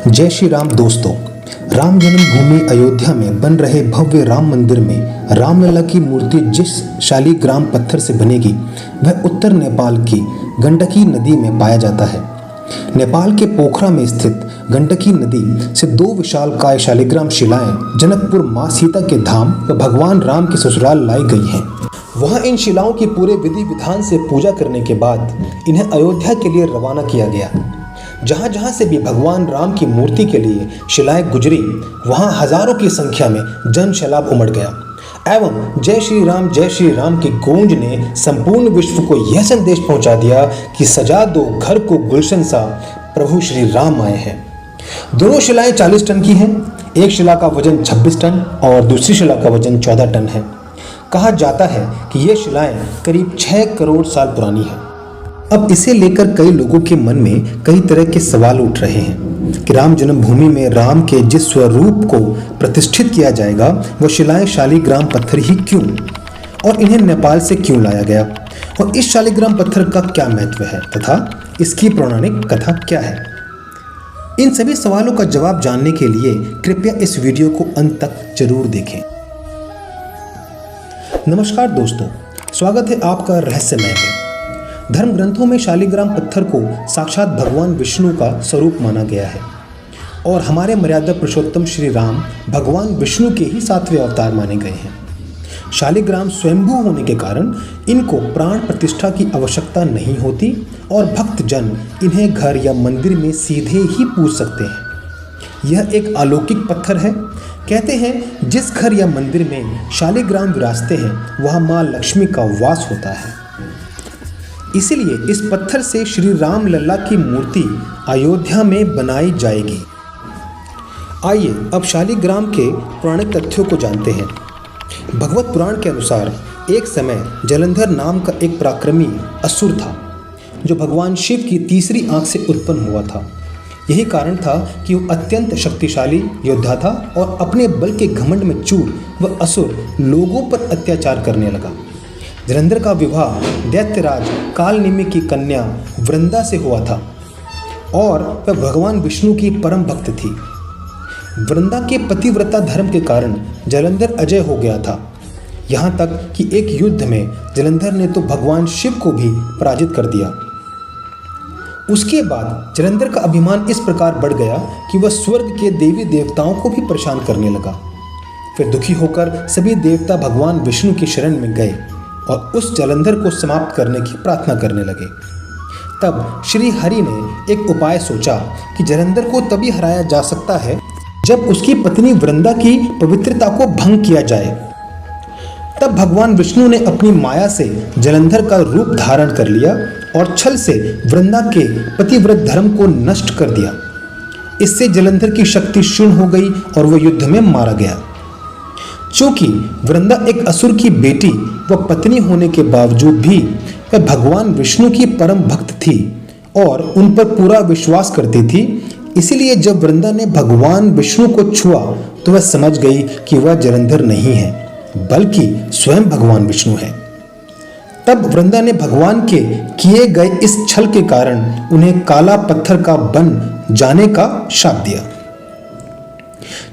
जय श्री राम दोस्तों। राम जन्मभूमि अयोध्या में बन रहे भव्य राम मंदिर में रामलला की मूर्ति जिस शालिग्राम पत्थर से बनेगी वह उत्तर नेपाल की गंडकी नदी में पाया जाता है। नेपाल के पोखरा में स्थित गंडकी नदी से दो विशालकाय शालिग्राम शिलाएं जनकपुर मां सीता के धाम व भगवान राम के ससुराल लाई गई हैं। वहां इन शिलाओं की पूरे विधि विधान से पूजा करने के बाद इन्हें अयोध्या के लिए रवाना किया गया। जहां जहां से भी भगवान राम की मूर्ति के लिए शिलाएं गुजरी वहां हजारों की संख्या में जन सैलाब उमड़ गया एवं जय श्री राम की गूंज ने संपूर्ण विश्व को यह संदेश पहुंचा दिया कि सजा दो घर को गुलशन सा, प्रभु श्री राम आए हैं। दोनों शिलाएं 40 टन की हैं। एक शिला का वजन 26 टन और दूसरी शिला का वजन 14 टन है। कहा जाता है कि ये शिलाएं करीब 6 करोड़ साल पुरानी हैं। अब इसे लेकर कई लोगों के मन में कई तरह के सवाल उठ रहे हैं कि राम जन्मभूमि में राम के जिस स्वरूप को प्रतिष्ठित किया जाएगा वह शिलाएं शालिग्राम पत्थर ही क्यों, और इन्हें नेपाल से क्यों लाया गया, और इस शालिग्राम पत्थर का क्या महत्व है तथा इसकी पौराणिक कथा क्या है। इन सभी सवालों का जवाब जानने के लिए कृपया इस वीडियो को अंत तक जरूर देखें। नमस्कार दोस्तों, स्वागत है आपका रहस्यमय में। धर्म ग्रंथों में शालिग्राम पत्थर को साक्षात भगवान विष्णु का स्वरूप माना गया है और हमारे मर्यादा पुरुषोत्तम श्री राम भगवान विष्णु के ही 7वें अवतार माने गए हैं। शालिग्राम स्वयंभू होने के कारण इनको प्राण प्रतिष्ठा की आवश्यकता नहीं होती और भक्त जन इन्हें घर या मंदिर में सीधे ही पूज सकते हैं। यह एक अलौकिक पत्थर है। कहते हैं जिस घर या मंदिर में शालिग्राम विराजते हैं वहाँ माँ लक्ष्मी का वास होता है। इसलिए इस पत्थर से श्री राम लल्ला की मूर्ति अयोध्या में बनाई जाएगी। आइए अब शालिग्राम के पौराणिक तथ्यों को जानते हैं। भगवत पुराण के अनुसार एक समय जलंधर नाम का एक पराक्रमी असुर था जो भगवान शिव की तीसरी आंख से उत्पन्न हुआ था। यही कारण था कि वह अत्यंत शक्तिशाली योद्धा था और अपने बल के घमंड में चूर वह असुर लोगों पर अत्याचार करने लगा। जलंधर का विवाह दैत्यराज कालनेमि की कन्या वृंदा से हुआ था और वह भगवान विष्णु की परम भक्त थी। वृंदा के पतिव्रता धर्म के कारण जलंधर अजय हो गया था। यहाँ तक कि एक युद्ध में जलंधर ने तो भगवान शिव को भी पराजित कर दिया। उसके बाद जलंधर का अभिमान इस प्रकार बढ़ गया कि वह स्वर्ग के देवी देवताओं को भी परेशान करने लगा। फिर दुखी होकर सभी देवता भगवान विष्णु की शरण में गए और उस जलंधर को समाप्त करने की प्रार्थना करने लगे। तब श्री हरि ने एक उपाय सोचा कि जलंधर को तभी हराया जा सकता है जब उसकी पत्नी वृंदा की पवित्रता को भंग किया जाए। तब भगवान विष्णु ने अपनी माया से जलंधर का रूप धारण कर लिया और छल से वृंदा के पतिव्रत धर्म को नष्ट कर दिया। इससे जलंधर की शक्ति क्षीण हो गई और वह युद्ध में मारा गया। चूंकि वृंदा एक असुर की बेटी व पत्नी होने के बावजूद भी वह भगवान विष्णु की परम भक्त थी और उन पर पूरा विश्वास करती थी। इसीलिए जब वृंदा ने भगवान विष्णु को छुआ तो वह समझ गई कि वह जलंधर नहीं है बल्कि स्वयं भगवान विष्णु है। तब वृंदा ने भगवान के किए गए इस छल के कारण उन्हें काला पत्थर का बन जाने का शाप दिया।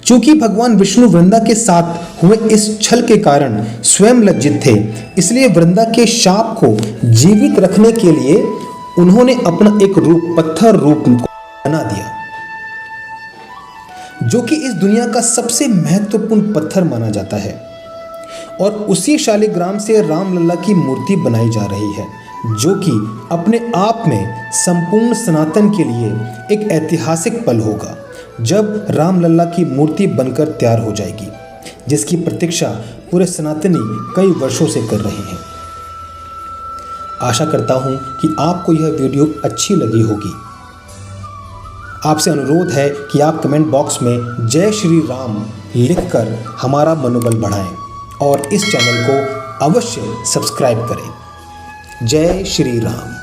चूंकि भगवान विष्णु वृंदा के साथ हुए इस छल के कारण स्वयं लज्जित थे, इसलिए वृंदा के शाप को जीवित रखने के लिए उन्होंने अपना एक रूप पत्थर रूप बना दिया जो कि इस दुनिया का सबसे महत्वपूर्ण पत्थर माना जाता है। और उसी शालिग्राम से रामलला की मूर्ति बनाई जा रही है जो कि अपने आप में संपूर्ण सनातन के लिए एक ऐतिहासिक पल होगा जब रामलला की मूर्ति बनकर तैयार हो जाएगी, जिसकी प्रतीक्षा पूरे सनातनी कई वर्षों से कर रहे हैं। आशा करता हूं कि आपको यह वीडियो अच्छी लगी होगी। आपसे अनुरोध है कि आप कमेंट बॉक्स में जय श्री राम लिखकर हमारा मनोबल बढ़ाएं और इस चैनल को अवश्य सब्सक्राइब करें। जय श्री राम।